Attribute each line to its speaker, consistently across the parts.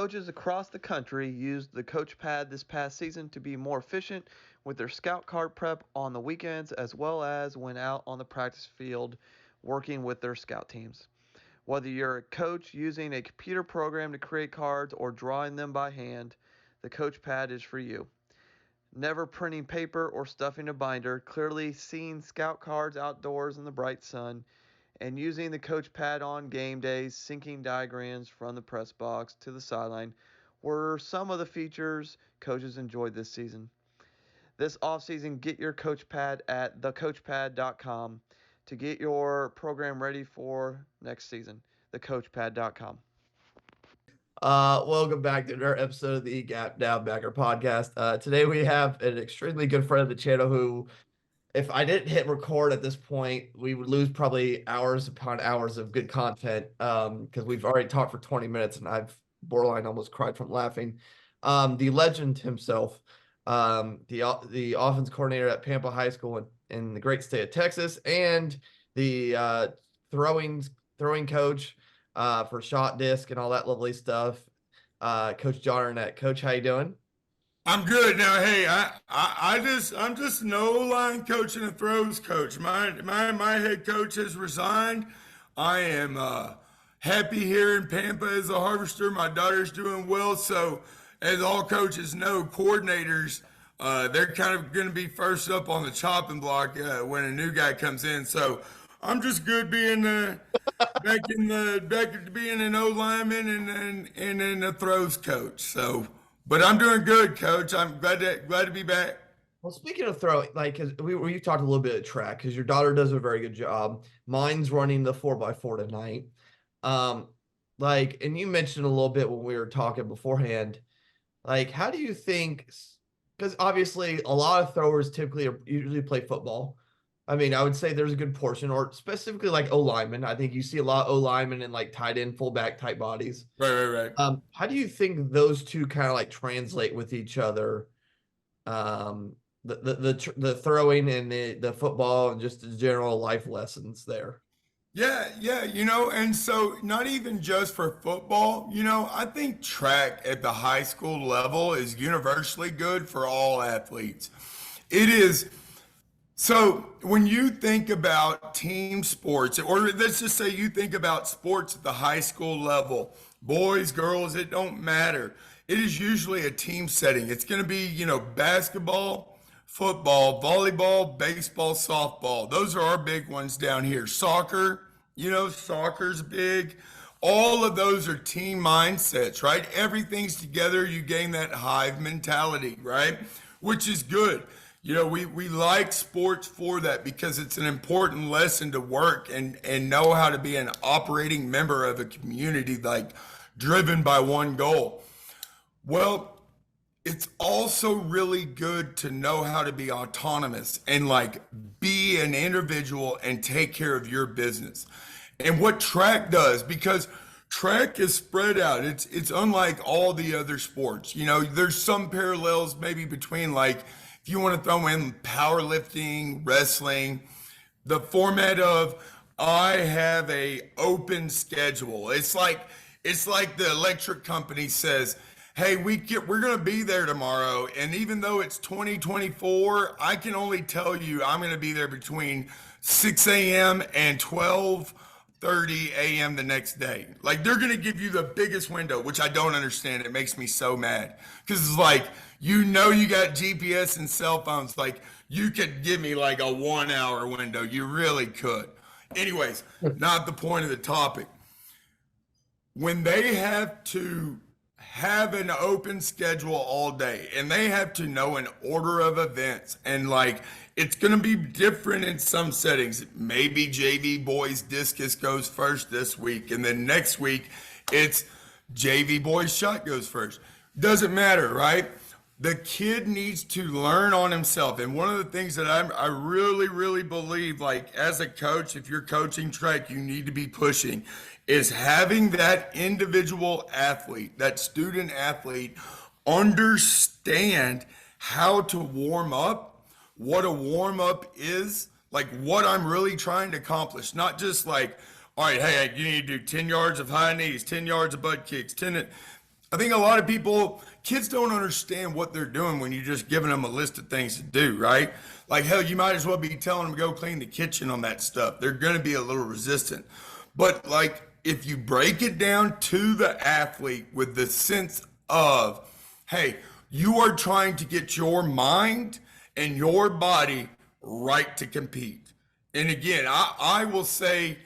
Speaker 1: Coaches across the country used the Coachpad this past season to be more efficient with their scout card prep on the weekends as well as when out on the practice field working with their scout teams. Whether you're a coach using a computer program to create cards or drawing them by hand, the Coachpad is for you. Never printing paper or stuffing a binder, clearly seeing scout cards outdoors in the bright sun, and using the coach pad on game days, syncing diagrams from the press box to the sideline were some of the features coaches enjoyed this season. This offseason, get your coach pad at thecoachpad.com to get your program ready for next season. Thecoachpad.com.
Speaker 2: Welcome back to another episode of the Gap Down Backer podcast. Today we have an extremely good friend of the channel who, if I didn't hit record at this point, we would lose probably hours upon hours of good content because we've already talked for 20 minutes and I've borderline almost cried from laughing. The legend himself, the offense coordinator at Pampa High School in the great state of Texas, and the throwing coach for shot disc and all that lovely stuff. Coach John Arnett. Coach, how you doing?
Speaker 3: I'm good now. Hey, I'm just an O-line coach and a throws coach. My head coach has resigned. I am happy here in Pampa as a harvester. My daughter's doing well. So, as all coaches know, coordinators they're kind of going to be first up on the chopping block when a new guy comes in. So, I'm just good being back to being an O lineman and then a throws coach. So, but I'm doing good, Coach. I'm glad to be back.
Speaker 2: Well, speaking of throwing, like, cause we talked a little bit of track because your daughter does a very good job. Mine's running the 4x4 tonight. And you mentioned a little bit when we were talking beforehand. Like, how do you think? Because obviously, a lot of throwers usually play football. I mean, I would say there's a good portion, or specifically like O linemen. I think you see a lot of O linemen and like tight end, fullback type bodies.
Speaker 3: Right.
Speaker 2: How do you think those two kind of like translate with each other? The throwing and the football and just the general life lessons there.
Speaker 3: Yeah. And so not even just for football, I think track at the high school level is universally good for all athletes. It is. So when you think about team sports, or let's just say you think about sports at the high school level, boys, girls, it don't matter. It is usually a team setting. It's going to be, basketball, football, volleyball, baseball, softball. Those are our big ones down here. Soccer, soccer's big. All of those are team mindsets, right? Everything's together. You gain that hive mentality, right? Which is good. We like sports for that because it's an important lesson to work and know how to be an operating member of a community, like driven by one goal. Well, it's also really good to know how to be autonomous and like be an individual and take care of your business. And what track does, because track is spread out. It's unlike all the other sports. There's some parallels maybe between like, if you want to throw in powerlifting, wrestling, the format of I have a open schedule. It's like the electric company says, hey, we're going to be there tomorrow. And even though it's 2024, I can only tell you I'm going to be there between 6 a.m. and 12:30 a.m. the next day. Like, they're going to give you the biggest window, which I don't understand. It makes me so mad because it's like, you got GPS and cell phones. Like, you could give me like a 1 hour window. You really could. Anyways, not the point of the topic. When they have to have an open schedule all day and they have to know an order of events and like, it's going to be different in some settings. Maybe JV boys discus goes first this week. And then next week it's JV boys shot goes first. Doesn't matter, right? The kid needs to learn on himself. And one of the things that I really, really believe, like as a coach, if you're coaching track, you need to be pushing, is having that individual athlete, that student athlete, understand how to warm up, what a warm up is, like what I'm really trying to accomplish. Not just like, all right, hey, you need to do 10 yards of high knees, 10 yards of butt kicks, I think a lot of kids don't understand what they're doing when you're just giving them a list of things to do, right? Like, hell, you might as well be telling them to go clean the kitchen on that stuff. They're going to be a little resistant. But, like, if you break it down to the athlete with the sense of, hey, you are trying to get your mind and your body right to compete. And again, I will say,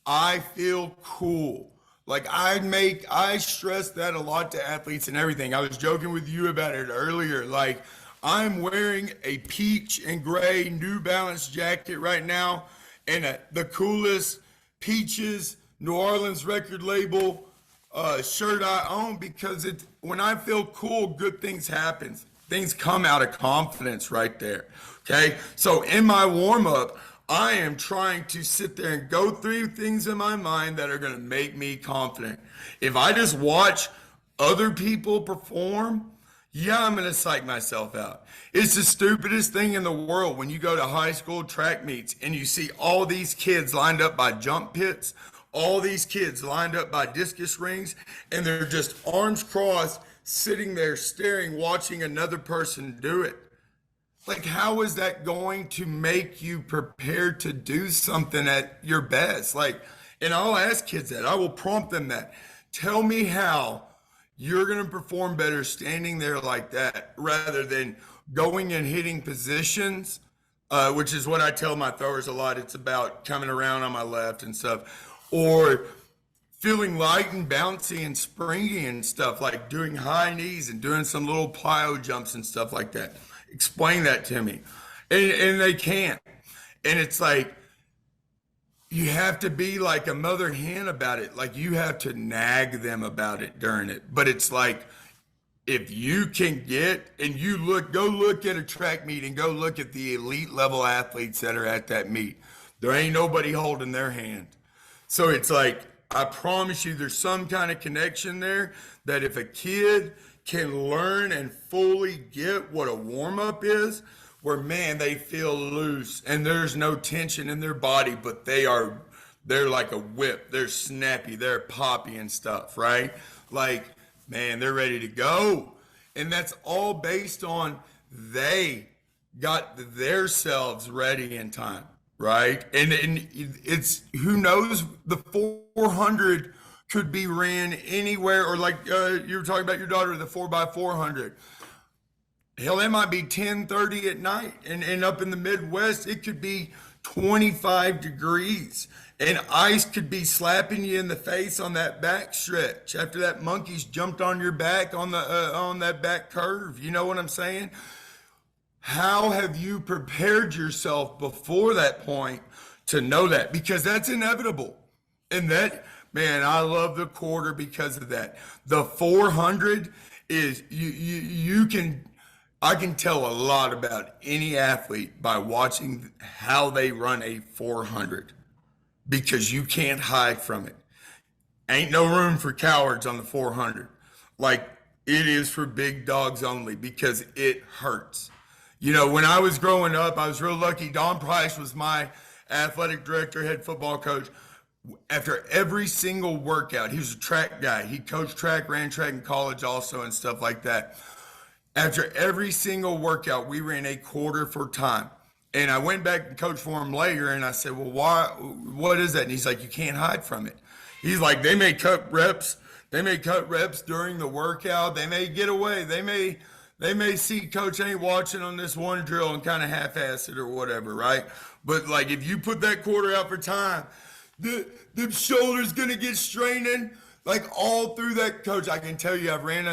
Speaker 3: I feel cool. Like I stress that a lot to athletes and everything. I was joking with you about it earlier. Like I'm wearing a peach and gray New Balance jacket right now and the coolest Peaches New Orleans record label shirt I own because when I feel cool, good things happen. Things come out of confidence right there. Okay. So in my warm up, I am trying to sit there and go through things in my mind that are going to make me confident. If I just watch other people perform, yeah, I'm going to psych myself out. It's the stupidest thing in the world when you go to high school track meets and you see all these kids lined up by jump pits, all these kids lined up by discus rings, and they're just arms crossed, sitting there staring, watching another person do it. Like, how is that going to make you prepared to do something at your best? Like, and I'll ask kids that. I will prompt them that. Tell me how you're going to perform better standing there like that rather than going and hitting positions, which is what I tell my throwers a lot. It's about coming around on my left and stuff, or feeling light and bouncy and springy and stuff, like doing high knees and doing some little plyo jumps and stuff like that. Explain that to me. And they can't. And it's like, you have to be like a mother hen about it. Like you have to nag them about it during it. But it's like, if you can get, and you go look at a track meet and go look at the elite level athletes that are at that meet. There ain't nobody holding their hand. So it's like, I promise you there's some kind of connection there that if a kid can learn and fully get what a warm-up is, where man, they feel loose and there's no tension in their body, but they're like a whip, they're snappy, they're poppy and stuff, right? Like, man, they're ready to go. And that's all based on they got their selves ready in time, right? And it's, who knows, the 400 could be ran anywhere, or like you were talking about your daughter, the 4x400. Hell, it might be 10:30 at night, and up in the Midwest, it could be 25 degrees, and ice could be slapping you in the face on that back stretch after that monkey's jumped on your back on that back curve. You know what I'm saying? How have you prepared yourself before that point to know that? Because that's inevitable, and that. Man, I love the quarter because of that. The 400 is I can tell a lot about any athlete by watching how they run a 400 because you can't hide from it. Ain't no room for cowards on the 400. Like it is for big dogs only because it hurts. You know, when I was growing up, I was real lucky. Don Price was my athletic director, head football coach. After every single workout, he was a track guy. He coached track, ran track in college also and stuff like that. After every single workout, we ran a quarter for time. And I went back and coached for him later and I said, well, why, what is that? And he's like, you can't hide from it. He's like, they may cut reps. They may cut reps during the workout. They may get away. They may see coach ain't watching on this one drill and kind of half-ass it or whatever, right? But like, if you put that quarter out for time, the shoulder's gonna get straining like all through that. Coach, I can tell you, I've ran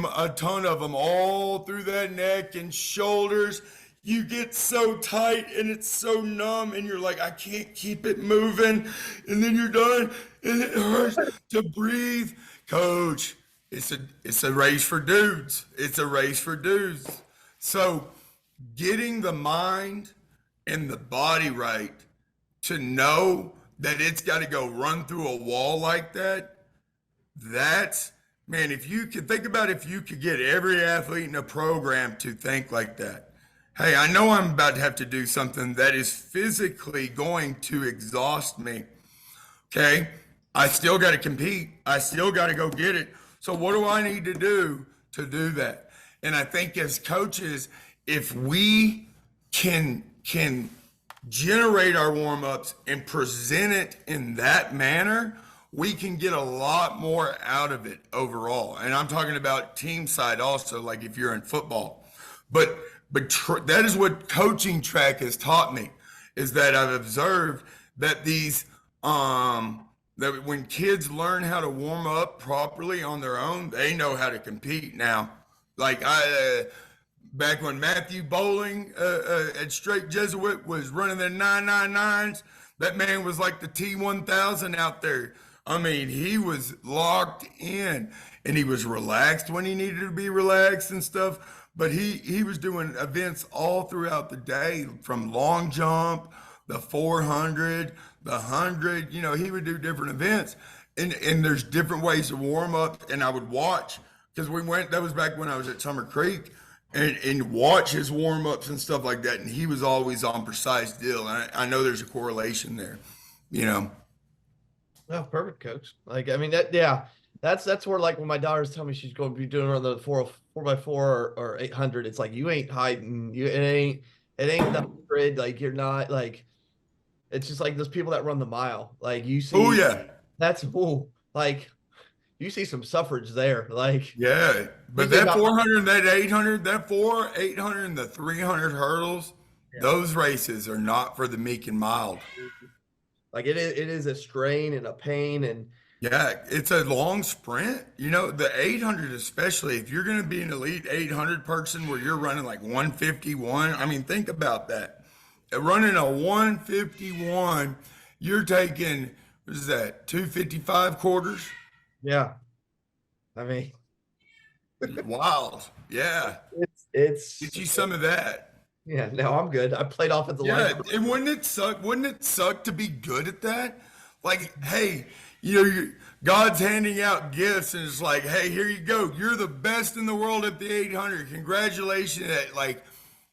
Speaker 3: a ton of them all through that neck and shoulders. You get so tight and it's so numb and you're like, I can't keep it moving. And then you're done and it hurts to breathe. Coach, it's a race for dudes. It's a race for dudes. So getting the mind and the body right to know that it's got to go run through a wall like that, that's, man, if you could think about if you could get every athlete in a program to think like that. Hey, I know I'm about to have to do something that is physically going to exhaust me. Okay, I still got to compete. I still got to go get it. So what do I need to do that? And I think as coaches, if we can generate our warm-ups and present it in that manner, we can get a lot more out of it overall. And I'm talking about team side also, like if you're in football. But that is what coaching track has taught me, is that I've observed that that when kids learn how to warm up properly on their own, they know how to compete now. Like back when Matthew Bowling at Straight Jesuit was running their 999s, that man was like the T1000 out there. I mean, he was locked in, and he was relaxed when he needed to be relaxed and stuff. But he was doing events all throughout the day, from long jump, the 400, the 100. You know, he would do different events, and there's different ways to warm up. And I would watch, because that was back when I was at Summer Creek, and watch his warm ups and stuff like that. And he was always on precise deal. And I know there's a correlation there, you know.
Speaker 2: Oh, perfect, coach. Like, I mean, that's where, like, when my daughter's telling me she's going to be doing on the 4x4 or 800, it's like, you ain't hiding. It ain't the grid. Like, you're not, like, it's just like those people that run the mile. Like, you see,
Speaker 3: oh yeah,
Speaker 2: like, you see some suffrage there. Like,
Speaker 3: yeah, but that 400, that 800, that 800, and the 300 hurdles, those races are not for the meek and mild.
Speaker 2: Like, it is a strain and a pain, and
Speaker 3: yeah, it's a long sprint. You know, the 800, especially if you're going to be an elite 800 person where you're running like 151. I mean, think about that. Running a 151, you're taking, what is that, 255 quarters?
Speaker 2: Yeah. I mean,
Speaker 3: wild. Yeah.
Speaker 2: It's
Speaker 3: get you some of that.
Speaker 2: Yeah, no, I'm good. I played offensive line.
Speaker 3: Yeah, and wouldn't it suck to be good at that? Like, hey, you know, God's handing out gifts, and it's like, hey, here you go. You're the best in the world at the 800. Congratulations at, like,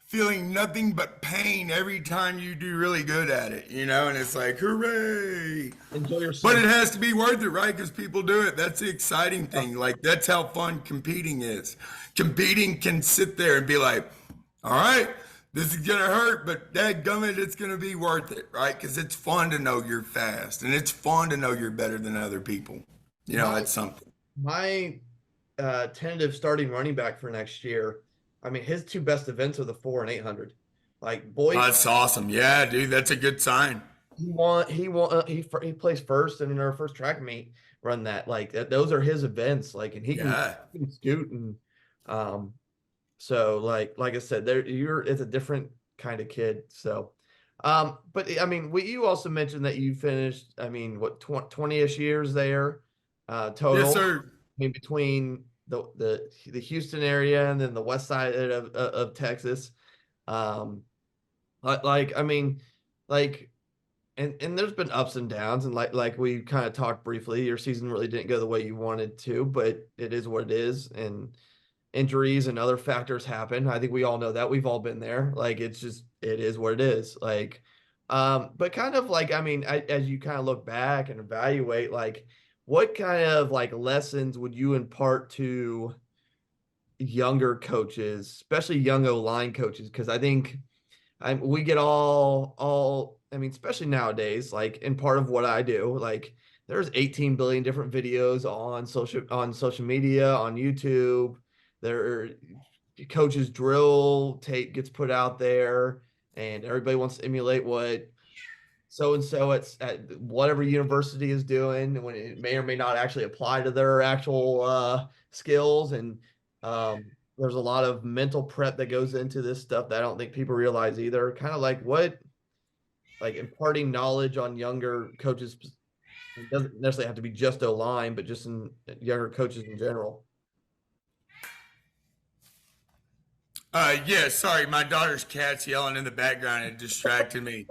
Speaker 3: feeling nothing but pain every time you do really good at it, you know? And it's like, hooray.
Speaker 2: Enjoy yourself.
Speaker 3: But it has to be worth it, right? Because people do it. That's the exciting thing. Like, that's how fun competing is. Competing can sit there and be like, all right, this is going to hurt, but dadgummit, it's going to be worth it, right? Because it's fun to know you're fast, and it's fun to know you're better than other people. You know, that's something.
Speaker 2: My tentative starting running back for next year, I mean, his two best events are the 4 and 800. Like, boy,
Speaker 3: that's awesome. Yeah, dude, that's a good sign.
Speaker 2: He plays first in our first track meet. Run that, like, those are his events. Like, and he can scoot, and so like I said, it's a different kind of kid. So, but I mean, you also mentioned that you finished, I mean, what, 20-ish years there, total.
Speaker 3: Yes, sir.
Speaker 2: I mean, between the Houston area and then the west side of Texas. Like, I mean, like, and there's been ups and downs, and like we kind of talked briefly, your season really didn't go the way you wanted to, but it is what it is, and injuries and other factors happen. I think we all know that. We've all been there. Like, it is what it is. Like, but kind of like, I mean, as you kind of look back and evaluate, like, what kind of like lessons would you impart to younger coaches, especially young O-line coaches? Because I think we get all, I mean, especially nowadays, like, in part of what I do, like, there's 18 billion different videos on social media, on YouTube. There, coaches drill tape gets put out there, and everybody wants to emulate what so-and-so at whatever university is doing, when it may or may not actually apply to their actual skills. And there's a lot of mental prep that goes into this stuff that I don't think people realize either. Kind of like imparting knowledge on younger coaches. It doesn't necessarily have to be just O-line, but just in younger coaches in general.
Speaker 3: Yeah, sorry, my daughter's cat's yelling in the background and distracted me.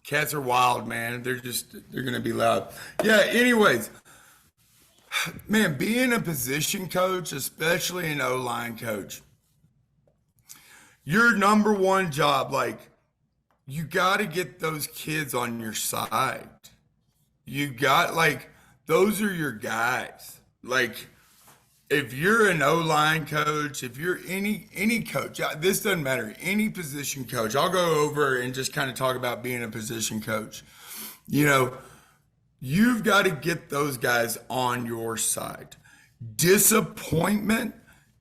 Speaker 3: Cats are wild, man. They're going to be loud. Yeah, anyways, man, being a position coach, especially an O-line coach, your number one job, like, you got to get those kids on your side. You got, like, those are your guys. Like, if you're an O-line coach, if you're any coach, this doesn't matter, any position coach. I'll go over and just kind of talk about being a position coach. You know, you've got to get those guys on your side. Disappointment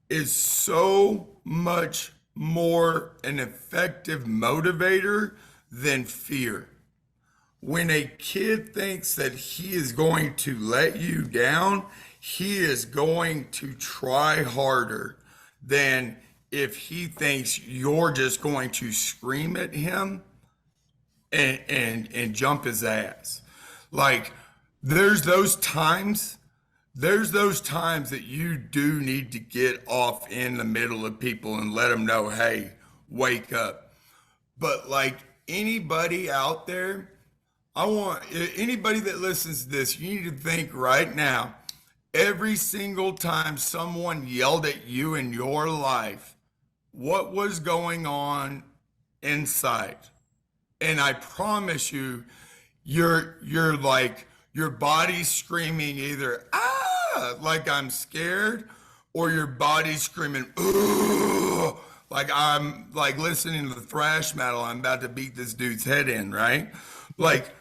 Speaker 3: is so much more an effective motivator than fear. When a kid thinks that he is going to let you down, he is going to try harder than if he thinks you're just going to scream at him and jump his ass. Like, there's those times that you do need to get off in the middle of people and let them know, hey, wake up. But like anybody out there, I want anybody that listens to this, you need to think right now, every single time someone yelled at you in your life, what was going on inside? And I promise you, you're like, your body's screaming either, like I'm scared, or your body's screaming, ugh, like I'm like listening to the thrash metal, I'm about to beat this dude's head in, right? Like,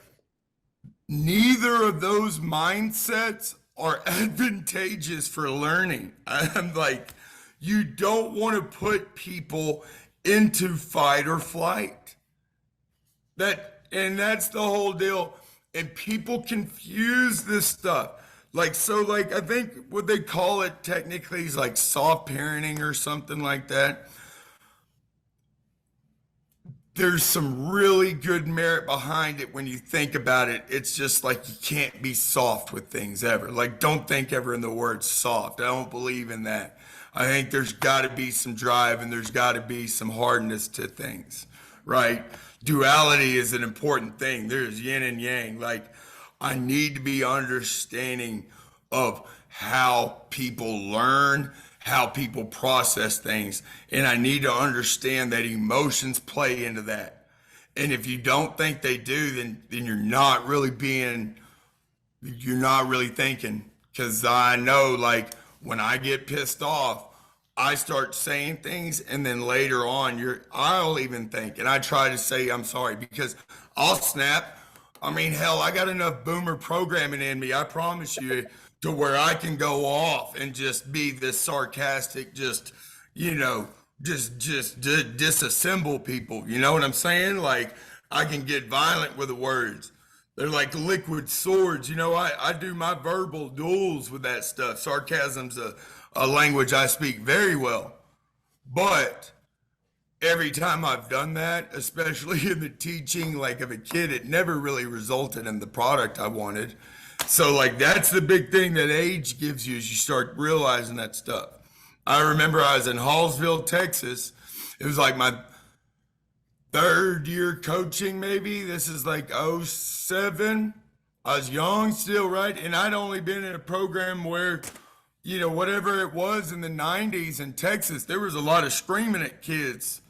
Speaker 3: neither of those mindsets are advantageous for learning. I'm like, you don't want to put people into fight or flight. And that's the whole deal. And people confuse this stuff. Like, so like, I think what they call it technically is like soft parenting or something like that. There's some really good merit behind it when you think about it. It's just like you can't be soft with things ever. Like, don't think ever in the word soft. I don't believe in that. I think there's got to be some drive and there's got to be some hardness to things, right? Duality is an important thing. There's yin and yang. Like, I need to be understanding of how people learn, how people process things. And I need to understand that emotions play into that. And if you don't think they do, then you're not really thinking. Because I know, like, when I get pissed off, I start saying things, and then later on, I'll even think, and I try to say I'm sorry, because I'll snap. I mean, hell, I got enough boomer programming in me, I promise you, to where I can go off and just be this sarcastic, just disassemble people. You know what I'm saying? Like, I can get violent with the words. They're like liquid swords. You know, I do my verbal duels with that stuff. Sarcasm's a language I speak very well. But every time I've done that, especially in the teaching, like of a kid, it never really resulted in the product I wanted. So like, that's the big thing that age gives you, is you start realizing that stuff. I remember I was in Hallsville, Texas. It was like my third year coaching, maybe. This is like 07. I was young still, right? And I'd only been in a program where, you know, whatever it was in the 90s in Texas, there was a lot of screaming at kids.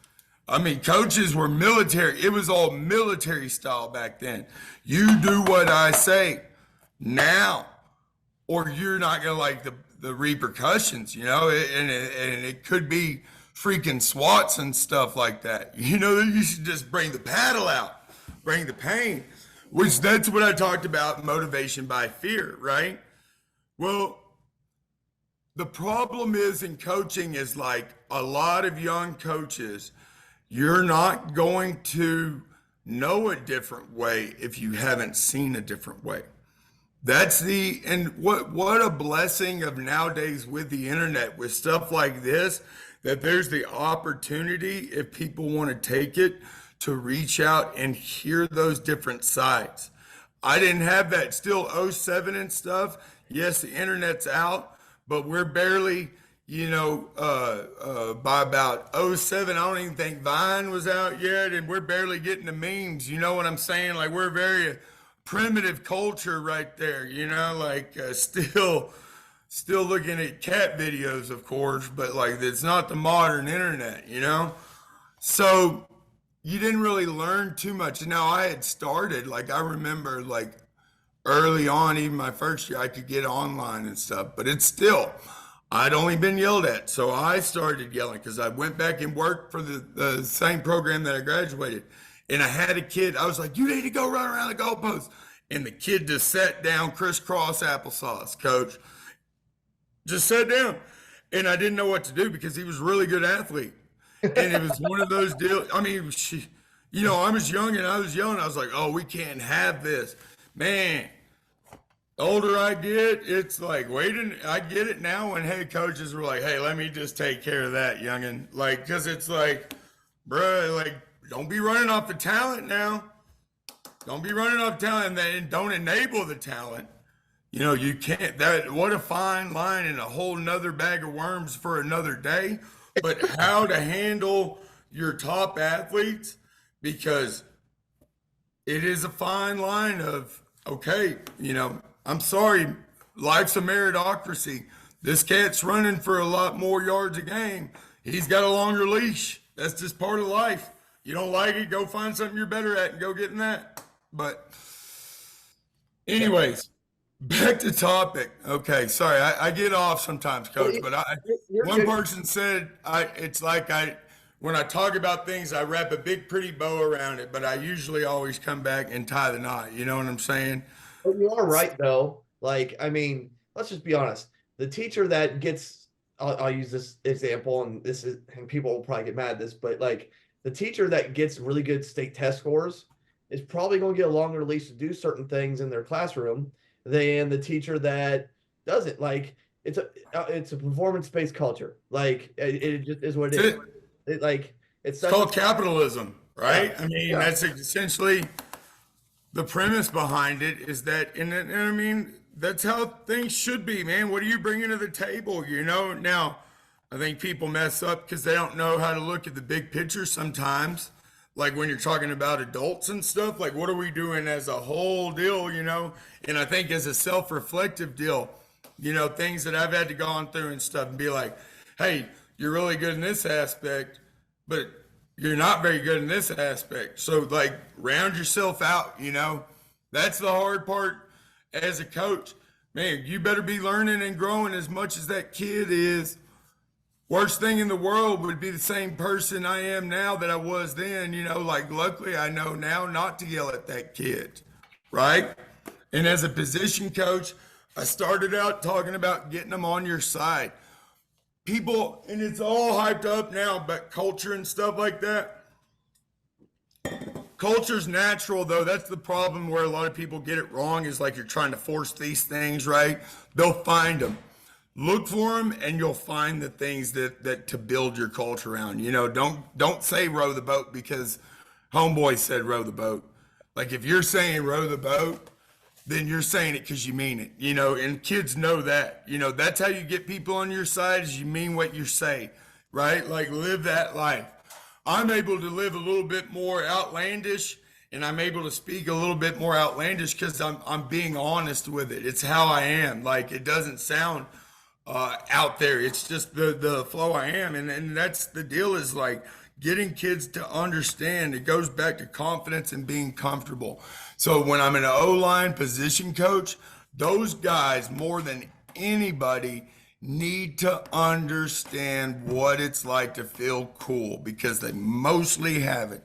Speaker 3: I mean, coaches were military. It was all military style back then. You do what I say now, or you're not going to like the repercussions, you know, and it could be freaking SWATs and stuff like that. You know, you should just bring the paddle out, bring the pain, which that's what I talked about, motivation by fear, right? Well, the problem is in coaching is like a lot of young coaches, you're not going to know a different way if you haven't seen a different way. And what a blessing of nowadays with the internet, with stuff like this, that there's the opportunity, if people want to take it, to reach out and hear those different sides. I didn't have that. Still 07 and stuff. Yes, the internet's out, but we're barely, you know, by about 07, I don't even think Vine was out yet, and we're barely getting the memes. You know what I'm saying? Like, we're very primitive culture right there, you know, like still looking at cat videos, of course, but like, it's not the modern internet, you know? So you didn't really learn too much. Now I had started, like, I remember like early on, even my first year, I could get online and stuff, but it's still, I'd only been yelled at, so I started yelling because I went back and worked for the same program that I graduated. And I had a kid, I was like, you need to go run around the goalpost. And the kid just sat down, crisscross applesauce, coach. Just sat down. And I didn't know what to do because he was a really good athlete. And it was one of those deals. I mean, I was young and I was yelling. I was like, oh, we can't have this. Man, the older I get, it's like, I get it now when head coaches were like, hey, let me just take care of that, youngin'. Like, because it's like, bruh, like, don't be running off the talent now. Don't be running off talent and don't enable the talent. You can't, what a fine line and a whole nother bag of worms for another day. But how to handle your top athletes, because it is a fine line of, okay, I'm sorry, life's a meritocracy. This cat's running for a lot more yards a game. He's got a longer leash. That's just part of life. You don't like it, go find something you're better at and go get in that. But anyways, back to topic. Okay, sorry, I get off sometimes, Coach, but one person said it's like when I talk about things, I wrap a big pretty bow around it, but I usually always come back and tie the knot. You know what I'm saying?
Speaker 2: But you are right, though. Like, I mean, let's just be honest. The teacher that gets, I'll use this example, and people will probably get mad at this, but like the teacher that gets really good state test scores is probably going to get a longer leash to do certain things in their classroom than the teacher that doesn't. Like, it's a performance-based culture. Like, it just is what it is. It's
Speaker 3: called capitalism, right? Yeah. I mean, that's essentially the premise behind it, is that, and I mean, that's how things should be, man. What are you bringing to the table? Now, I think people mess up because they don't know how to look at the big picture sometimes. Like when you're talking about adults and stuff, like what are we doing as a whole deal, And I think as a self-reflective deal, things that I've had to go on through and stuff and be like, hey, you're really good in this aspect, but you're not very good in this aspect. So like round yourself out, That's the hard part as a coach. Man, you better be learning and growing as much as that kid is. Worst thing in the world would be the same person I am now that I was then, like luckily I know now not to yell at that kid, right? And as a position coach, I started out talking about getting them on your side. People, and it's all hyped up now, but culture and stuff like that. Culture's natural, though. That's the problem where a lot of people get it wrong, is like you're trying to force these things, right? They'll find them. Look for them, and you'll find the things that to build your culture around. Don't say row the boat because homeboy said row the boat. Like if you're saying row the boat, then you're saying it because you mean it. And kids know that. That's how you get people on your side, is you mean what you say, right? Like live that life. I'm able to live a little bit more outlandish, and I'm able to speak a little bit more outlandish because I'm being honest with it. It's how I am. Like it doesn't sound out there. It's just the flow I am. And that's the deal, is like getting kids to understand. It goes back to confidence and being comfortable. So when I'm an O-line position coach, those guys more than anybody need to understand what it's like to feel cool, because they mostly haven't.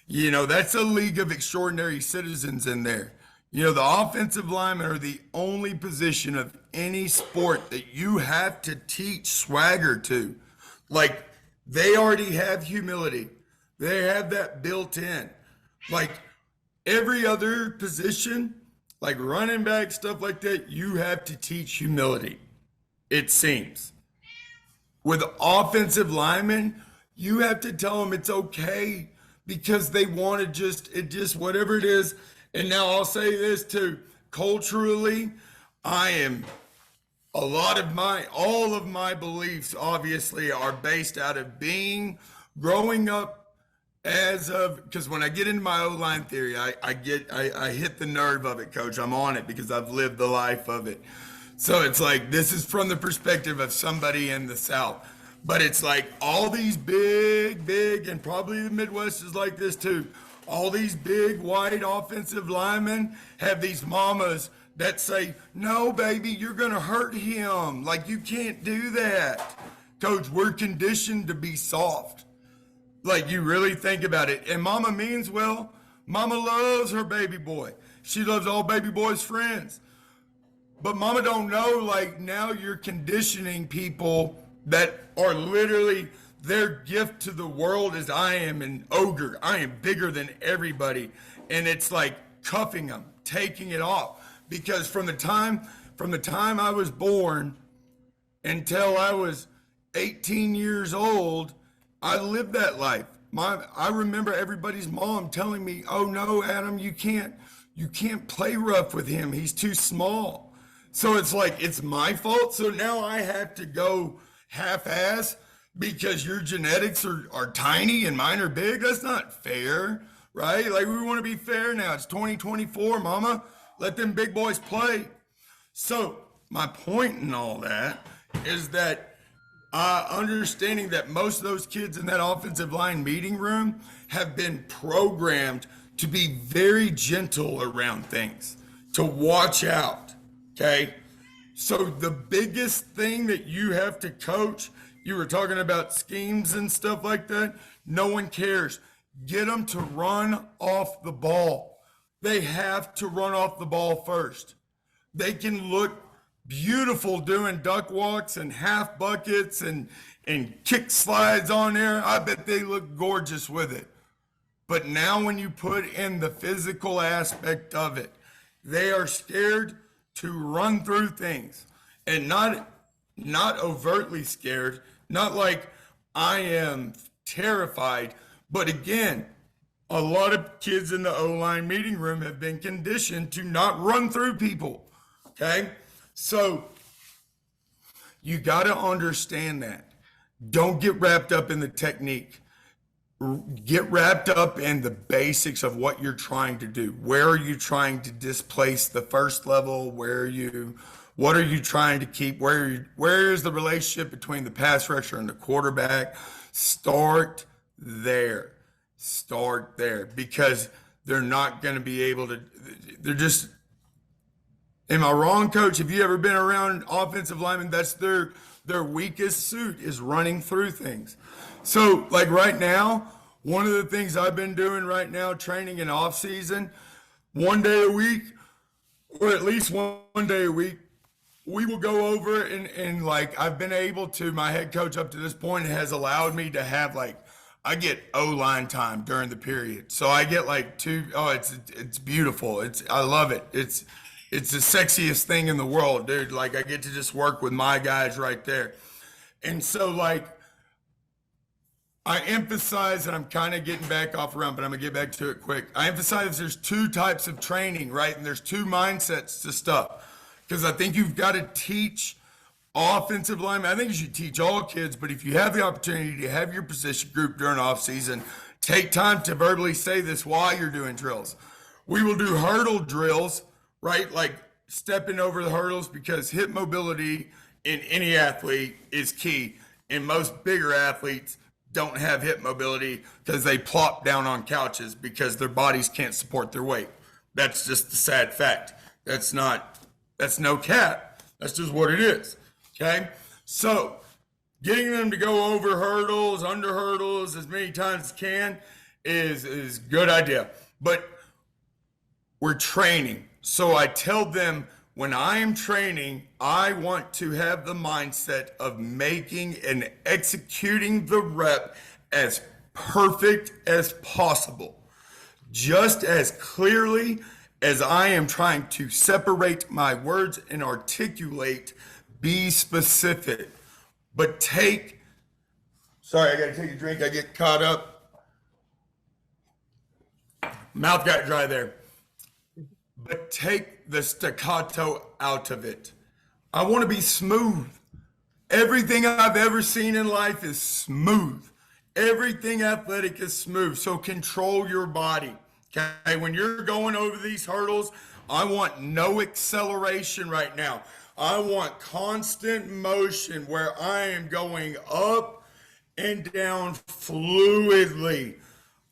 Speaker 3: That's a league of extraordinary citizens in there. The offensive linemen are the only position of any sport that you have to teach swagger to. Like, they already have humility. They have that built in. Like, every other position, like running back, stuff like that, you have to teach humility, it seems. With offensive linemen, you have to tell them it's okay, because they want to just whatever it is. And now I'll say this too, culturally, all of my beliefs obviously are based out of growing up because when I get into my O-line theory, I hit the nerve of it, Coach. I'm on it because I've lived the life of it. So it's like, this is from the perspective of somebody in the South, but it's like all these big, and probably the Midwest is like this too. All these big white offensive linemen have these mamas that say, no, baby, you're going to hurt him. Like, you can't do that. Coach, we're conditioned to be soft. Like, you really think about it. And mama means well. Mama loves her baby boy. She loves all baby boy's friends. But mama don't know, like, now you're conditioning people that are literally, their gift to the world is I am an ogre. I am bigger than everybody. And it's like cuffing them, taking it off. Because from the time I was born until I was 18 years old, I lived that life. I remember everybody's mom telling me, "Oh no, Adam, you can't play rough with him. He's too small." So it's like it's my fault. So now I have to go half-ass because your genetics are tiny and mine are big. That's not fair, right? Like, we want to be fair now. It's 2024, mama. Let them big boys play. So my point in all that is that understanding that most of those kids in that offensive line meeting room have been programmed to be very gentle around things, to watch out, okay? So the biggest thing that you have to coach, you were talking about schemes and stuff like that, no one cares. Get them to run off the ball. They have to run off the ball first. They can look beautiful doing duck walks and half buckets and kick slides on there. I bet they look gorgeous with it. But now when you put in the physical aspect of it, they are scared to run through things, and not overtly scared, not like I am terrified, but again, a lot of kids in the O-line meeting room have been conditioned to not run through people, okay? So you got to understand that. Don't get wrapped up in the technique. Get wrapped up in the basics of what you're trying to do. Where are you trying to displace the first level? What are you trying to keep? Where is the relationship between the pass rusher and the quarterback? Start there. Start there, because they're not going to be able to, they're just, am I wrong, Coach? Have you ever been around offensive linemen? That's their weakest suit, is running through things. So like right now, one of the things I've been doing right now, training in off season, one day a week, or at least one day a week, we will go over and like I've been able to, my head coach up to this point has allowed me to have like, I get O-line time during the period. So I get like it's beautiful. I love it. It's the sexiest thing in the world, dude. Like, I get to just work with my guys right there. And so like, I emphasize, and I'm kind of getting back off around, but I'm gonna get back to it quick. I emphasize there's two types of training, right? And there's two mindsets to stuff. Because I think you've got to teach offensive linemen. I think you should teach all kids, but if you have the opportunity to have your position group during off season, take time to verbally say this while you're doing drills. We will do hurdle drills, right? Like stepping over the hurdles, because hip mobility in any athlete is key. And most bigger athletes don't have hip mobility because they plop down on couches because their bodies can't support their weight. That's just the sad fact. That's no cap. That's just what it is. Okay, so getting them to go over hurdles, under hurdles as many times as can is good idea. But we're training. So I tell them when I am training, I want to have the mindset of making and executing the rep as perfect as possible. Just as clearly as I am trying to separate my words and articulate, be specific, but sorry, I gotta take a drink, I get caught up. Mouth got dry there. But take the staccato out of it. I wanna be smooth. Everything I've ever seen in life is smooth. Everything athletic is smooth, so control your body. Okay, when you're going over these hurdles, I want no acceleration right now. I want constant motion where I am going up and down fluidly.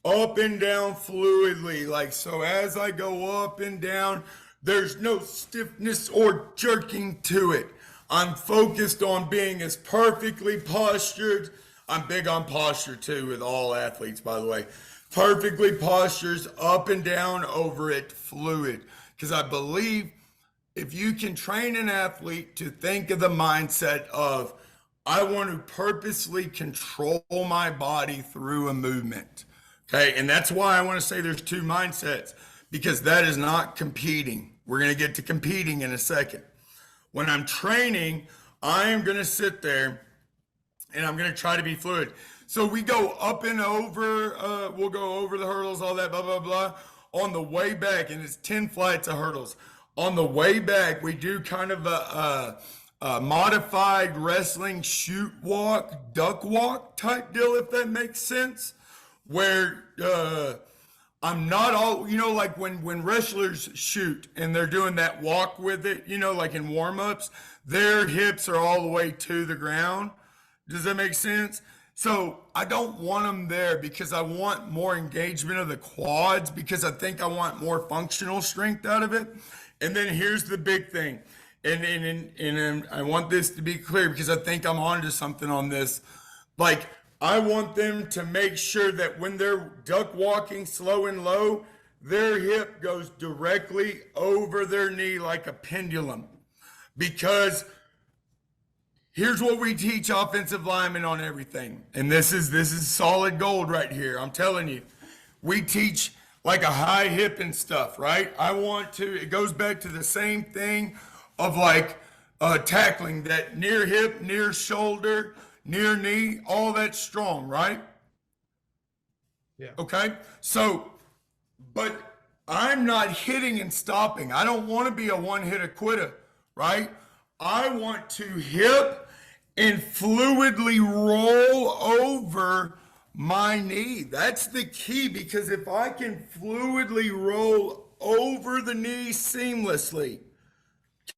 Speaker 3: Up and down fluidly. Like, so as I go up and down, There's no stiffness or jerking to it. I'm focused on being as perfectly postured. I'm big on posture too with all athletes, by the way. Perfectly postures up and down over it, fluid. Because I believe if you can train an athlete to think of the mindset of, I want to purposely control my body through a movement. Okay, and that's why I want to say there's two mindsets, because that is not competing. We're going to get to competing in a second. When I'm training, I am going to sit there and I'm going to try to be fluid. So we go up and over, we'll go over the hurdles, all that, blah, blah, blah. On the way back, and it's 10 flights of hurdles. On the way back, we do kind of a modified wrestling shoot walk, duck walk type deal, if that makes sense, where I'm not all, like when wrestlers shoot and they're doing that walk with it, like in warm-ups, their hips are all the way to the ground. Does that make sense? So I don't want them there because I want more engagement of the quads, because I think I want more functional strength out of it. And then here's the big thing. And I want this to be clear because I think I'm onto something on this. Like, I want them to make sure that when they're duck walking slow and low, their hip goes directly over their knee like a pendulum. Because here's what we teach offensive linemen on everything. And this is solid gold right here. I'm telling you. We teach like a high hip and stuff, right? It goes back to the same thing of like tackling, that near hip, near shoulder, near knee, all that's strong, right?
Speaker 2: Yeah.
Speaker 3: Okay. So, but I'm not hitting and stopping. I don't want to be a one-hit quitter, right? I want to hip and fluidly roll over my knee. That's the key, because if I can fluidly roll over the knee seamlessly,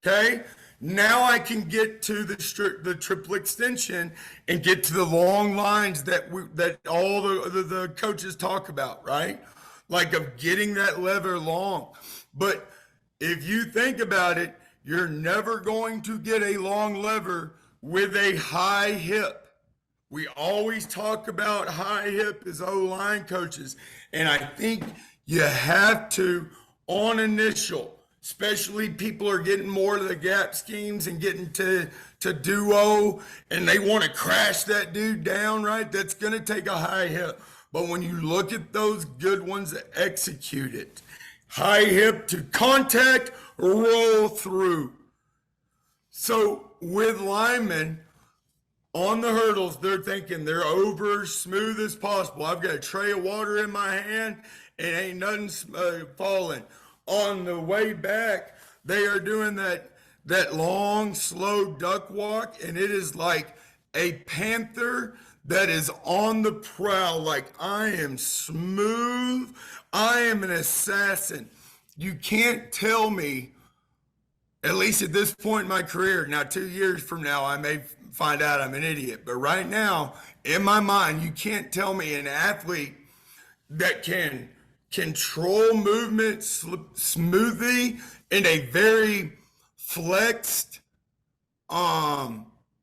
Speaker 3: okay, now I can get to the triple extension and get to the long lines that all the coaches talk about, right? Like of getting that lever long. But if you think about it, you're never going to get a long lever with a high hip. We always talk about high hip as O-line coaches. And I think you have to, on initial, especially people are getting more to the gap schemes and getting to duo, and they want to crash that dude down, right? That's going to take a high hip. But when you look at those good ones that execute it, high hip to contact, roll through. So with linemen, on the hurdles, they're thinking they're over smooth as possible. I've got a tray of water in my hand and ain't nothing falling. On the way back, they are doing that long, slow duck walk, and it is like a panther that is on the prowl. Like, I am smooth. I am an assassin. You can't tell me, at least at this point in my career, now 2 years from now, I may find out I'm an idiot. But right now, in my mind, you can't tell me an athlete that can control movement smoothly in a very flexed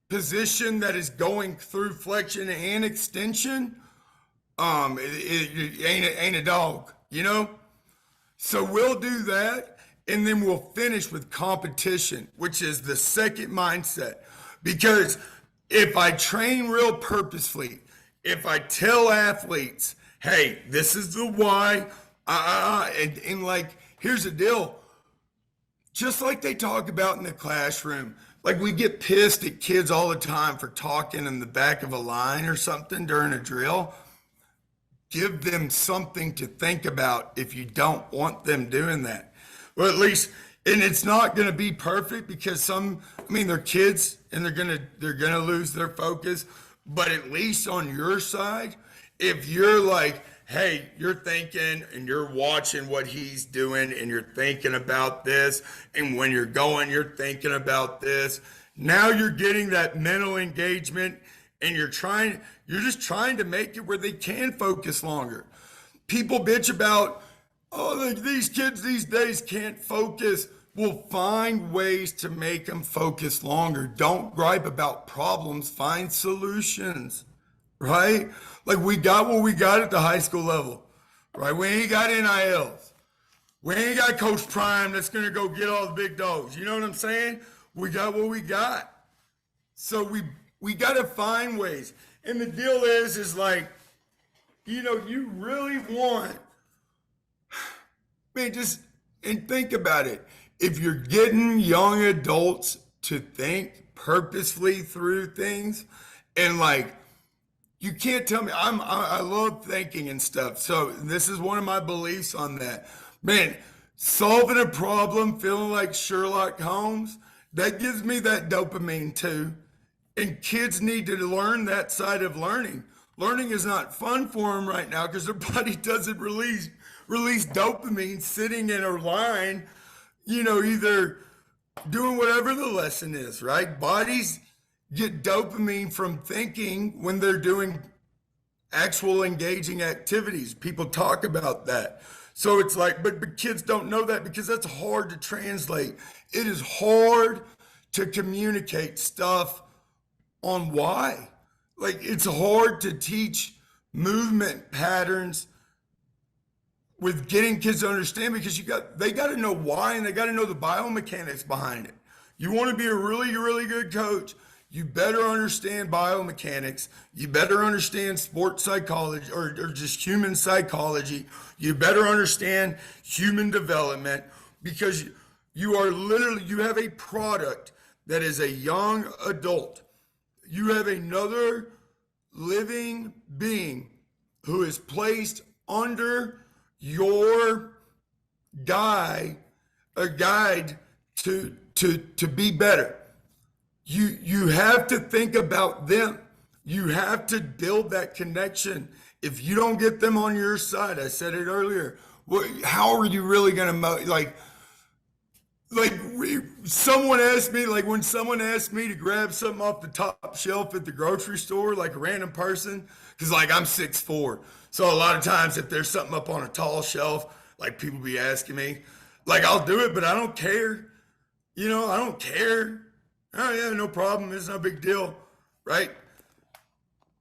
Speaker 3: position that is going through flexion and extension. It ain't a dog, So we'll do that, and then we'll finish with competition, which is the second mindset. Because if I train real purposefully, if I tell athletes, hey, this is the why, and like, here's the deal. Just like they talk about in the classroom, like we get pissed at kids all the time for talking in the back of a line or something during a drill. Give them something to think about if you don't want them doing that. Well, at least, and it's not going to be perfect because they're kids and they're going to lose their focus. But at least on your side, if you're like, hey, you're thinking and you're watching what he's doing and you're thinking about this, and when you're going, you're thinking about this. Now you're getting that mental engagement, and you're just trying to make it where they can focus longer. People bitch about, these kids these days can't focus. Well, find ways to make them focus longer. Don't gripe about problems, find solutions, right? Like we got what we got at the high school level, right? We ain't got NILs. We ain't got Coach Prime that's going to go get all the big dogs. You know what I'm saying? We got what we got. So we got to find ways. And the deal is like, you really want, man, and think about it. If you're getting young adults to think purposefully through things, and like, you can't tell me, I love thinking and stuff. So this is one of my beliefs on that. Man, solving a problem, feeling like Sherlock Holmes, that gives me that dopamine too. And kids need to learn that side of learning. Learning is not fun for them right now because their body doesn't release dopamine sitting in a line, either doing whatever the lesson is, right? Bodies get dopamine from thinking when they're doing actual engaging activities. People talk about that. So it's like, but kids don't know that because that's hard to translate. It is hard to communicate stuff on why. Like, it's hard to teach movement patterns with getting kids to understand because they got to know why, and they got to know the biomechanics behind it. You want to be a really, really good coach, you better understand biomechanics. You better understand sports psychology or just human psychology. You better understand human development because you have a product that is a young adult. You have another living being who is placed under your guide to be better. You have to think about them. You have to build that connection. If you don't get them on your side, I said it earlier, how are you really going to someone asked me, like when someone asked me to grab something off the top shelf at the grocery store, like a random person, because like I'm 6'4". So a lot of times if there's something up on a tall shelf, like people be asking me, like I'll do it, but I don't care. I don't care. Oh yeah, no problem. It's no big deal, right?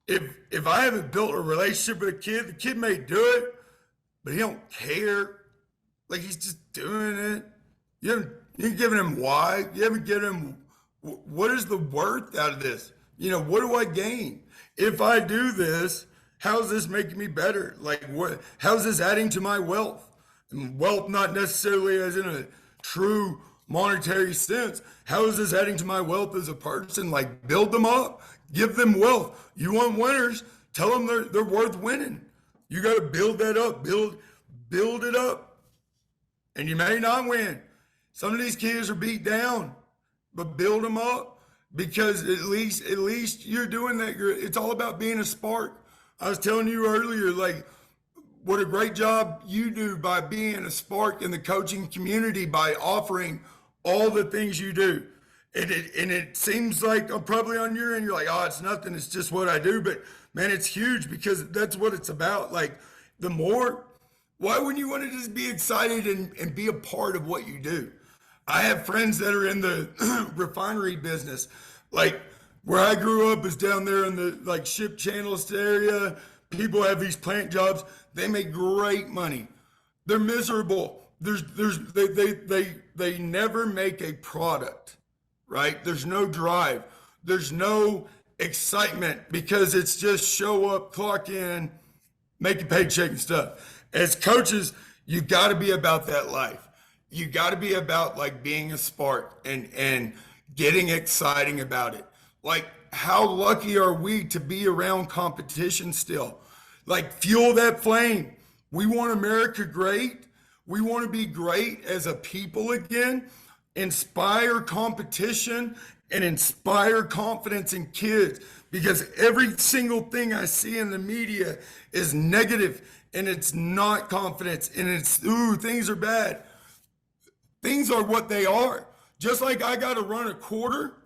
Speaker 3: If I haven't built a relationship with a kid, the kid may do it, but he don't care. Like he's just doing it. You haven't given him why. You haven't given him what is the worth out of this? What do I gain? If I do this, how's this making me better? Like how's this adding to my wealth? And wealth not necessarily as in a true monetary sense. How is this adding to my wealth as a person? Like build them up, give them wealth. You want winners, tell them they're worth winning. You got to build that up, build it up. And you may not win. Some of these kids are beat down, but build them up because at least you're doing that. It's all about being a spark. I was telling you earlier, like what a great job you do by being a spark in the coaching community by offering all the things you do. And it seems like I'm probably on your end, you're like, oh, it's nothing. It's just what I do. But man, it's huge because that's what it's about. Like why wouldn't you want to just be excited and be a part of what you do? I have friends that are in the refinery business. Like where I grew up is down there in the like Ship Channels area. People have these plant jobs. They make great money. They're miserable. They never make a product, right? There's no drive. There's no excitement because it's just show up, clock in, make a paycheck and stuff. As coaches, you got to be about that life. You got to be about like being a spark and getting exciting about it. Like how lucky are we to be around competition still? Like fuel that flame. We want America great. We want to be great as a people again. Inspire competition and inspire confidence in kids because every single thing I see in the media is negative and it's not confidence and it's, things are bad. Things are what they are. Just like I got to run a quarter,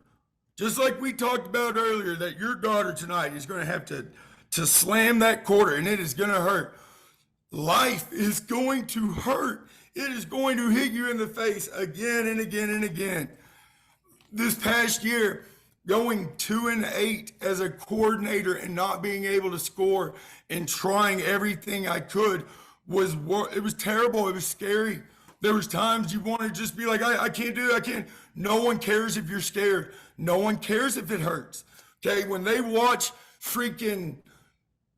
Speaker 3: just like we talked about earlier that your daughter tonight is going to have to slam that quarter and it is going to hurt. Life is going to hurt. It is going to hit you in the face again and again and again. This past year, going 2-8 as a coordinator and not being able to score and trying everything I could it was terrible. It was scary. There was times you want to just be like, I can't do it. I can't. No one cares if you're scared. No one cares if it hurts. Okay, when they watch freaking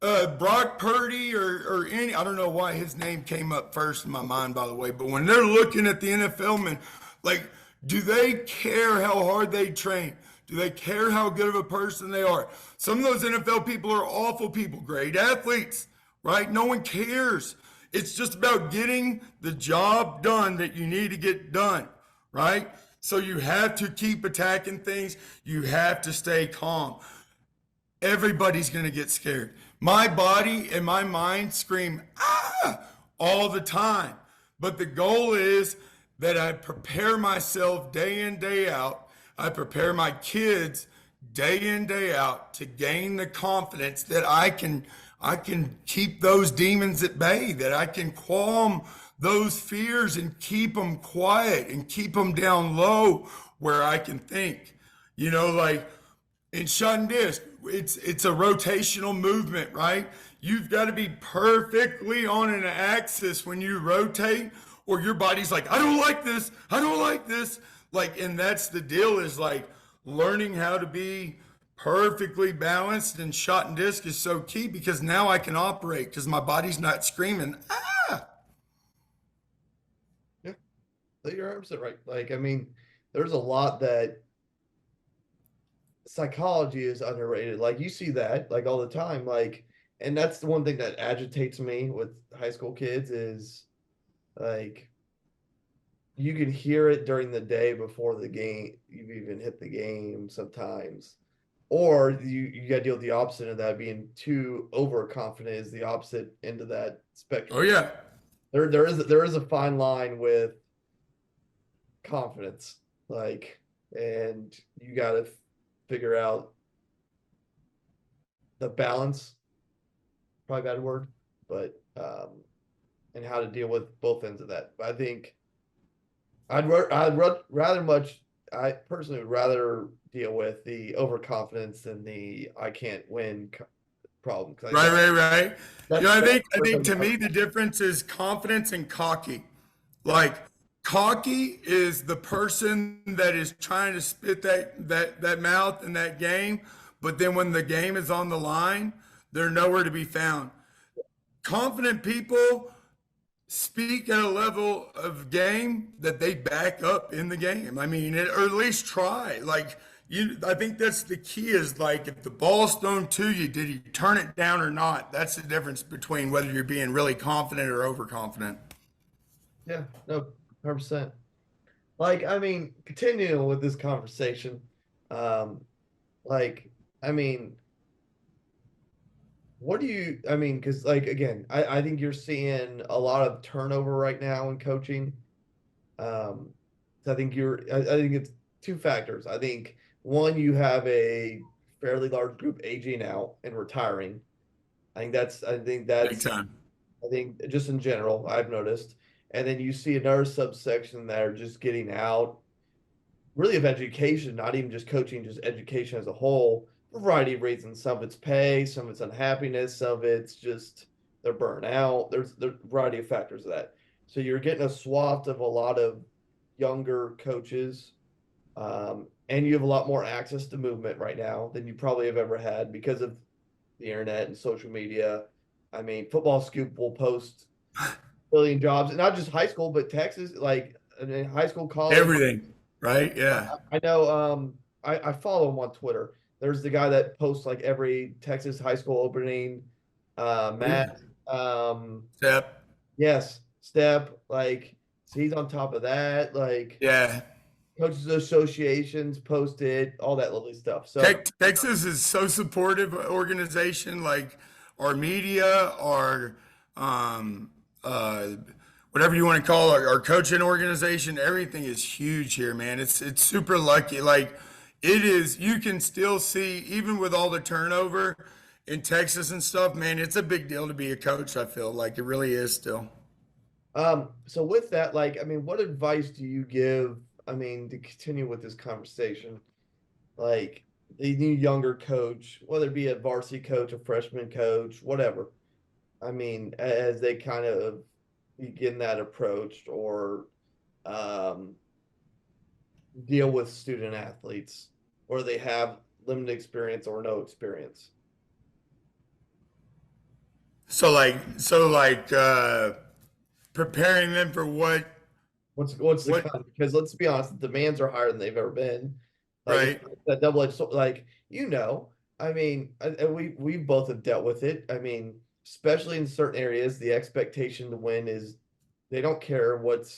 Speaker 3: Brock Purdy or any, I don't know why his name came up first in my mind, by the way, but when they're looking at the NFL men, like, do they care how hard they train? Do they care how good of a person they are? Some of those NFL people are awful people, great athletes, right? No one cares. It's just about getting the job done that you need to get done, right? So you have to keep attacking things. You have to stay calm. Everybody's going to get scared. My body and my mind scream, ah, all the time. But the goal is that I prepare myself day in, day out. I prepare my kids day in, day out to gain the confidence that I can keep those demons at bay, that I can calm those fears and keep them quiet and keep them down low where I can think. You know, like in shot and disc, it's a rotational movement, right? You've got to be perfectly on an axis when you rotate, or your body's like, I don't like this. I don't like this. Like, and that's the deal, is like learning how to be perfectly balanced in shot and disc is so key, because now I can operate because my body's not screaming, ah.
Speaker 2: Yeah, you're 100% right. Like, I mean, there's a lot that psychology is underrated. Like, you see that like all the time. Like, and that's the one thing that agitates me with high school kids is like, you can hear it during the day before the game, you've even hit the game sometimes. Or you got to deal with the opposite of that, being too overconfident is the opposite end of that spectrum.
Speaker 3: Oh yeah.
Speaker 2: There is a fine line with confidence, like, and you got to figure out the balance, probably a bad word, but and how to deal with both ends of that. But I think I personally would rather deal with the overconfidence than the I can't win problem.
Speaker 3: Right. You know, I think to me the difference is confidence and cocky. Like, cocky is the person that is trying to spit that mouth in that game, but then when the game is on the line, they're nowhere to be found. Confident people speak at a level of game that they back up in the game. I mean, or at least try. Like, I think that's the key, is like, if the ball's thrown to you, did you turn it down or not? That's the difference between whether you're being really confident or overconfident.
Speaker 2: Yeah, no, 100%. Like, I mean, continuing with this conversation, like, I mean, what do you, I mean, because, like, again, I think you're seeing a lot of turnover right now in coaching. So I think it's two factors. I think one, you have a fairly large group aging out and retiring. I think that's
Speaker 3: Big time.
Speaker 2: I think just in general, I've noticed. And then you see another subsection that are just getting out, really, of education, not even just coaching, just education as a whole, for a variety of reasons. Some of it's pay, some of it's unhappiness, some of it's just they're burnt out. There's a variety of factors of that. So you're getting a swath of a lot of younger coaches, and you have a lot more access to movement right now than you probably have ever had because of the internet and social media. I mean, Football Scoop will post billion jobs, and not just high school, but Texas, like, I mean, high school, college,
Speaker 3: Everything, right? Yeah.
Speaker 2: I know. I follow him on Twitter. There's the guy that posts like every Texas high school opening. Matt.
Speaker 3: Step.
Speaker 2: Yes, Step. Like, so he's on top of that. Like,
Speaker 3: Yeah.
Speaker 2: coaches associations posted all that lovely stuff. So
Speaker 3: Texas is so supportive organization. Like, our media, our whatever you want to call our coaching organization, everything is huge here, man. It's super lucky. Like, it is, you can still see, even with all the turnover in Texas and stuff, man, it's a big deal to be a coach. I feel like it really is still.
Speaker 2: So with that, like, I mean, what advice do you give? I mean, to continue with this conversation, like the new younger coach, whether it be a varsity coach, a freshman coach, whatever. I mean, as they kind of begin that approach or um, deal with student athletes, or they have limited experience or no experience.
Speaker 3: So like preparing them for what,
Speaker 2: What's the
Speaker 3: what,
Speaker 2: con? Because let's be honest, the demands are higher than they've ever been. Like it's
Speaker 3: right?
Speaker 2: that double-edged sword. Like I mean, and we both have dealt with it. I mean, especially in certain areas, the expectation to win is they don't care what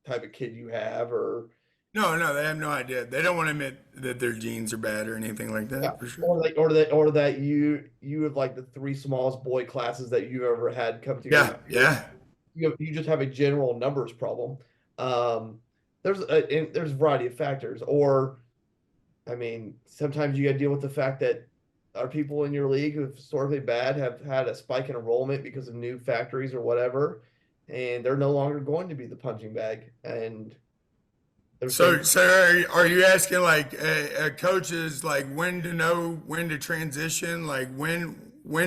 Speaker 2: type of kid you have or
Speaker 3: No, no, they have no idea. They don't want to admit that their genes are bad or anything like
Speaker 2: yeah,
Speaker 3: that, for sure.
Speaker 2: or that you have like the three smallest boy classes that you've ever had come to your
Speaker 3: Yeah, yeah.
Speaker 2: you just have a general numbers problem. Um, there's a variety of factors, or I mean, sometimes you got to deal with the fact that our people in your league who have historically bad have had a spike in enrollment because of new factories or whatever, and they're no longer going to be the punching bag, and they're saying
Speaker 3: So are you asking like coaches like when to know when to transition, like when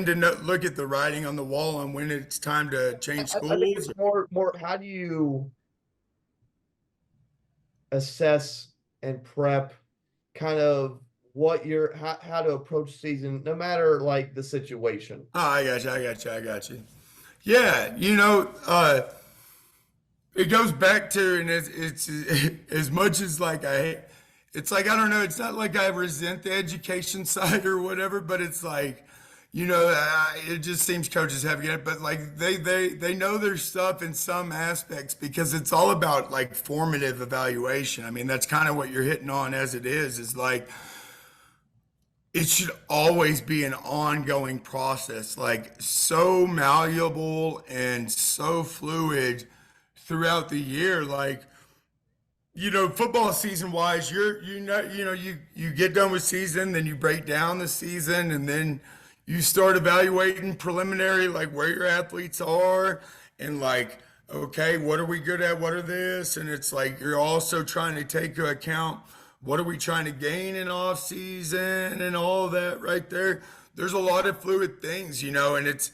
Speaker 3: to know, look at the writing on the wall and when it's time to change
Speaker 2: I think
Speaker 3: schools?
Speaker 2: it's more how do you assess and prep kind of what you're how to approach season no matter like the situation.
Speaker 3: Oh, I got you. I got you. I got you. Yeah, it goes back to, and it's as much as like it's like I don't know. It's not like I resent the education side or whatever, but it's like, it just seems coaches have it, but like they know their stuff in some aspects because it's all about like formative evaluation. I mean, that's kind of what you're hitting on as it is like it should always be an ongoing process, like so malleable and so fluid throughout the year. Like, football season wise, you get done with season, then you break down the season, and then you start evaluating preliminary, like where your athletes are, and like, okay, what are we good at? What are this? And it's like you're also trying to take into account what are we trying to gain in off season and all that right there. There's a lot of fluid things, and it's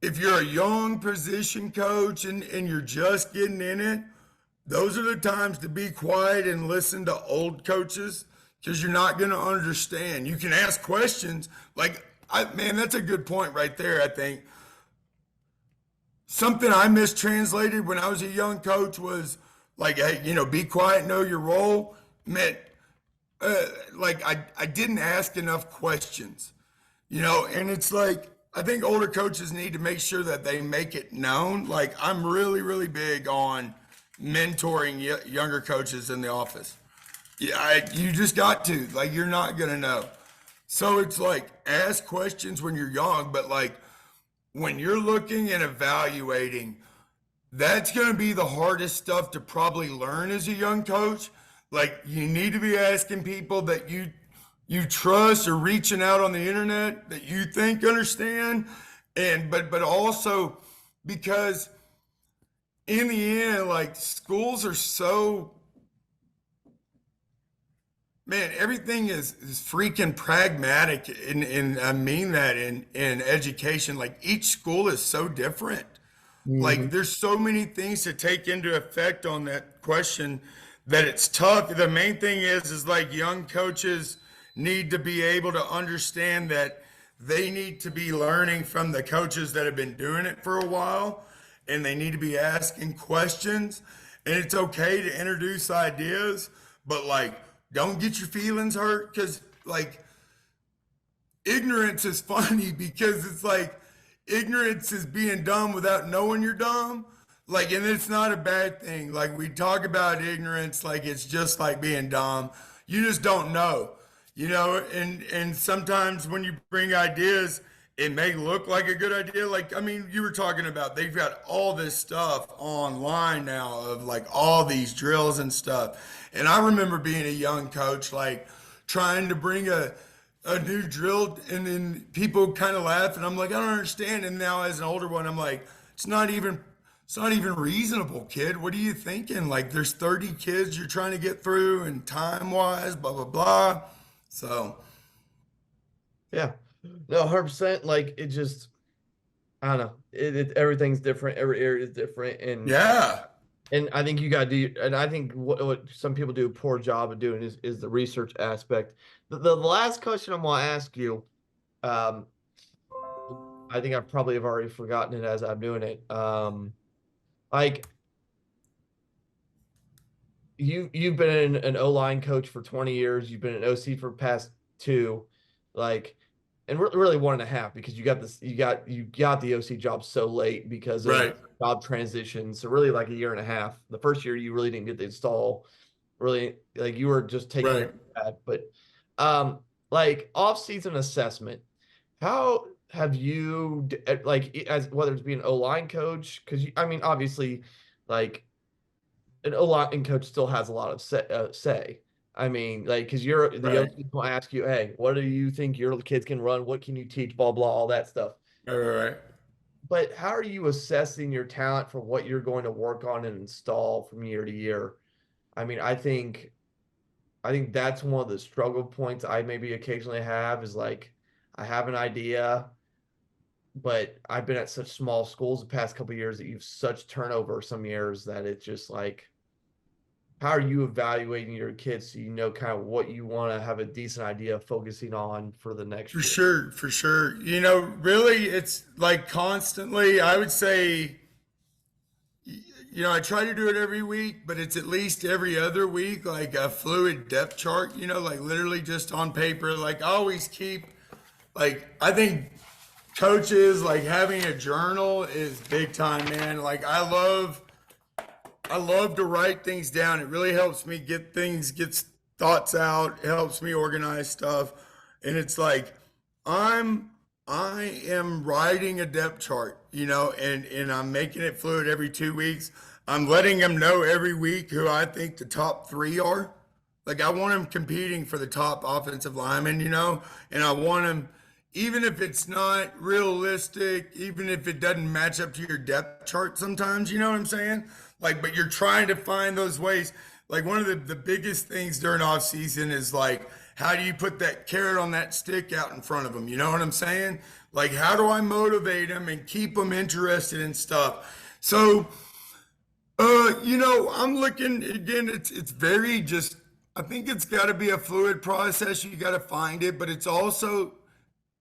Speaker 3: if you're a young position coach and you're just getting in it, those are the times to be quiet and listen to old coaches because you're not going to understand. You can ask questions. Like, man, that's a good point right there, I think. Something I mistranslated when I was a young coach was like, hey, be quiet, know your role. Meant, like, I didn't ask enough questions, and it's like, I think older coaches need to make sure that they make it known. Like, I'm really, really big on mentoring younger coaches in the office. Yeah, you just got to. Like, you're not going to know. So it's like, ask questions when you're young, but like, when you're looking and evaluating, that's going to be the hardest stuff to probably learn as a young coach. Like, you need to be asking people that you trust or reaching out on the internet that you think understand, and but also because in the end, like, schools are so, man, everything is freaking pragmatic, and I mean that in education. Like, each school is so different. Like,
Speaker 2: Mhm.
Speaker 3: there's so many things to take into effect on that question that it's tough. The main thing is like young coaches need to be able to understand that they need to be learning from the coaches that have been doing it for a while, and they need to be asking questions. And it's okay to introduce ideas, but like, don't get your feelings hurt because like ignorance is funny because it's like ignorance is being dumb without knowing you're dumb. Like, and it's not a bad thing. Like, we talk about ignorance like it's just like being dumb. You just don't know, and sometimes when you bring ideas, it may look like a good idea. Like, I mean, you were talking about they've got all this stuff online now of like all these drills and stuff. And I remember being a young coach, like trying to bring a new drill, and then people kind of laugh, and I'm like, I don't understand. And now as an older one, I'm like, it's not even it's not even reasonable, kid. What are you thinking? Like, there's 30 kids you're trying to get through, and time wise, blah blah blah. So
Speaker 2: Yeah. No, 100%. Like it just, I don't know. Everything's different. Every area is different,
Speaker 3: yeah,
Speaker 2: and I think you got to do. And I think what some people do a poor job of doing is the research aspect. The last question I'm going to ask you, um, I think I probably have already forgotten it as I'm doing it. Like you've been an O-line coach for 20 years. You've been an OC for the past 2, like, and really 1.5 because you got the OC job so late because of
Speaker 3: right.
Speaker 2: job transition. So really like a year and a half. The first year you really didn't get to install. Really, like you were just taking
Speaker 3: Right.
Speaker 2: that. But like off-season assessment, how have you like as whether it's being an O-line coach? Because I mean, obviously, like an O-line coach still has a lot of say. I mean, like, because you're the
Speaker 3: Right.
Speaker 2: OC will ask you, hey, what do you think your kids can run? What can you teach? Blah blah, all that stuff.
Speaker 3: Right, right, right.
Speaker 2: But how are you assessing your talent for what you're going to work on and install from year to year? I mean, I think that's one of the struggle points I maybe occasionally have is like I have an idea, but I've been at such small schools the past couple of years that you've such turnover some years that it's just like how are you evaluating your kids so you know kind of what you want to have a decent idea of focusing on for the next
Speaker 3: For
Speaker 2: year?
Speaker 3: sure, for sure. Really, it's like constantly, I would say, I try to do it every week, but it's at least every other week, like a fluid depth chart, like literally just on paper. Like, I always keep, like, I think coaches, like, having a journal is big time, man. Like, I love to write things down. It really helps me get thoughts out, it helps me organize stuff. And it's like I am writing a depth chart, and I'm making it fluid every 2 weeks. I'm letting them know every week who I think the top 3 are. Like, I want them competing for the top offensive lineman, and I want them, even if it's not realistic, even if it doesn't match up to your depth chart sometimes, you know what I'm saying? Like, but you're trying to find those ways. Like, one of the biggest things during off season is like, how do you put that carrot on that stick out in front of them? You know what I'm saying? Like, how do I motivate them and keep them interested in stuff? So, I'm looking again. It's very just. I think it's got to be a fluid process. You got to find it, but it's also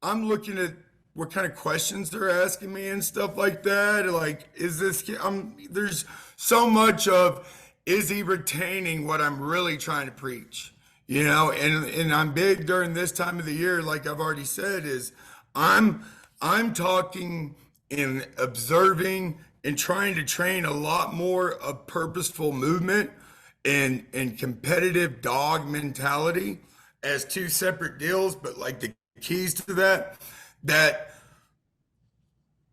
Speaker 3: I'm looking at what kind of questions they're asking me and stuff like that. Like, is this kid? There's so much of is he retaining what I'm really trying to preach? And I'm big during this time of the year, like I've already said, is I'm talking and observing and trying to train a lot more of purposeful movement and competitive dog mentality as 2 separate deals, but like the keys to that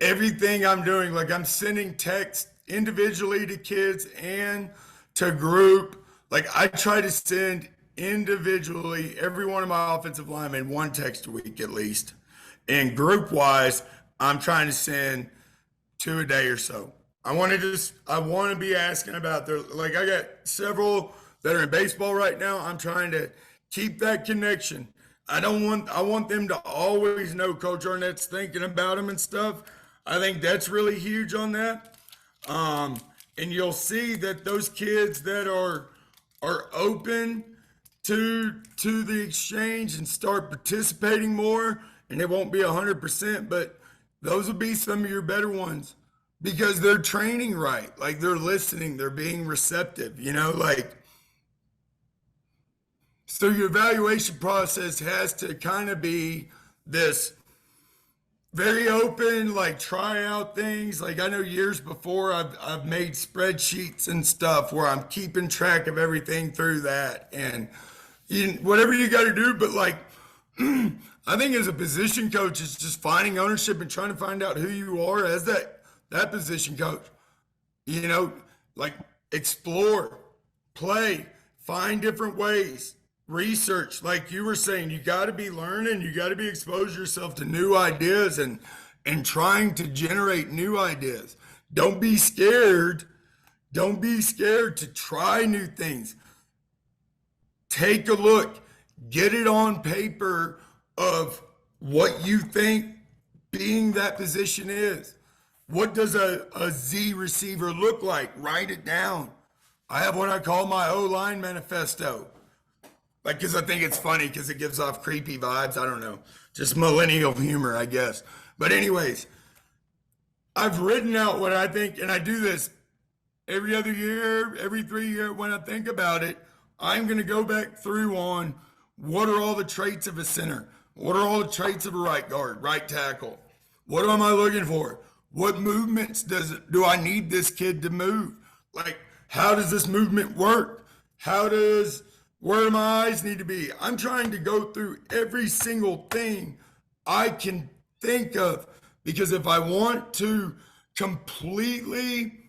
Speaker 3: everything I'm doing, like I'm sending text individually to kids and to group. Like, I try to send individually every one of my offensive linemen 1 text a week at least. And group wise, I'm trying to send 2 a day or so. I want to be asking about like, I got several that are in baseball right now. I'm trying to keep that connection. I want them to always know Coach Arnett's thinking about them and stuff. I think that's really huge on that. And you'll see that those kids that are open to the exchange and start participating more, and it won't be 100%, but those will be some of your better ones because they're training right. Like, they're listening, they're being receptive, like. So your evaluation process has to kind of be this very open, like, try out things. Like, I know years before I've made spreadsheets and stuff where I'm keeping track of everything through that and whatever you got to do. But like, I think as a position coach, it's just finding ownership and trying to find out who you are as that position coach. Like, explore, play, find different ways. Research, like you were saying, you got to be learning, you got to be exposing yourself to new ideas and trying to generate new ideas. Don't be scared. Don't be scared to try new things. Take a look, get it on paper of what you think being that position is. What does a Z receiver look like? Write it down. I have what I call my O-line manifesto. Like, because I think it's funny because it gives off creepy vibes. I don't know. Just millennial humor, I guess. But anyways, I've written out what I think, and I do this every other year, every 3 years. When I think about it, I'm going to go back through on what are all the traits of a center? What are all the traits of a right guard, right tackle? What am I looking for? What movements do I need this kid to move? Like, how does this movement work? Where do my eyes need to be? I'm trying to go through every single thing I can think of, because if I want to completely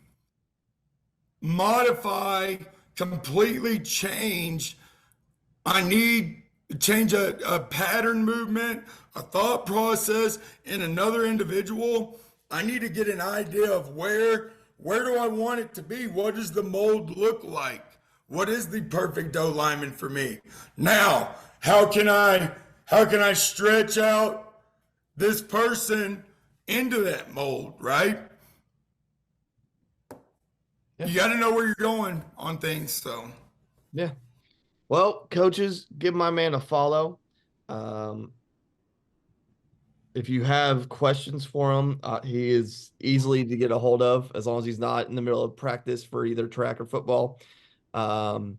Speaker 3: modify, completely change, I need to change a pattern movement, a thought process in another individual. I need to get an idea of where do I want it to be? What does the mold look like? What is the perfect O lineman for me? Now, how can I stretch out this person into that mold, right? Yeah. You got to know where you're going on things, so.
Speaker 2: Yeah. Well, coaches, give my man a follow. If you have questions for him, he is easily to get a hold of as long as he's not in the middle of practice for either track or football. So,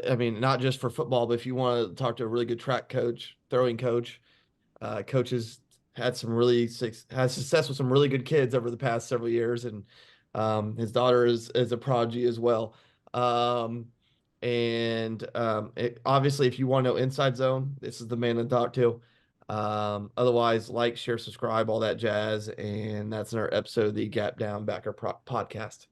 Speaker 2: I mean, not just for football, but if you want to talk to a really good track coach, throwing coach, coaches had success with some really good kids over the past several years. And his daughter is a prodigy as well. Obviously, if you want to know Inside Zone, this is the man to talk to. Otherwise, like, share, subscribe, all that jazz. And that's another episode of the Gap Down Backer podcast.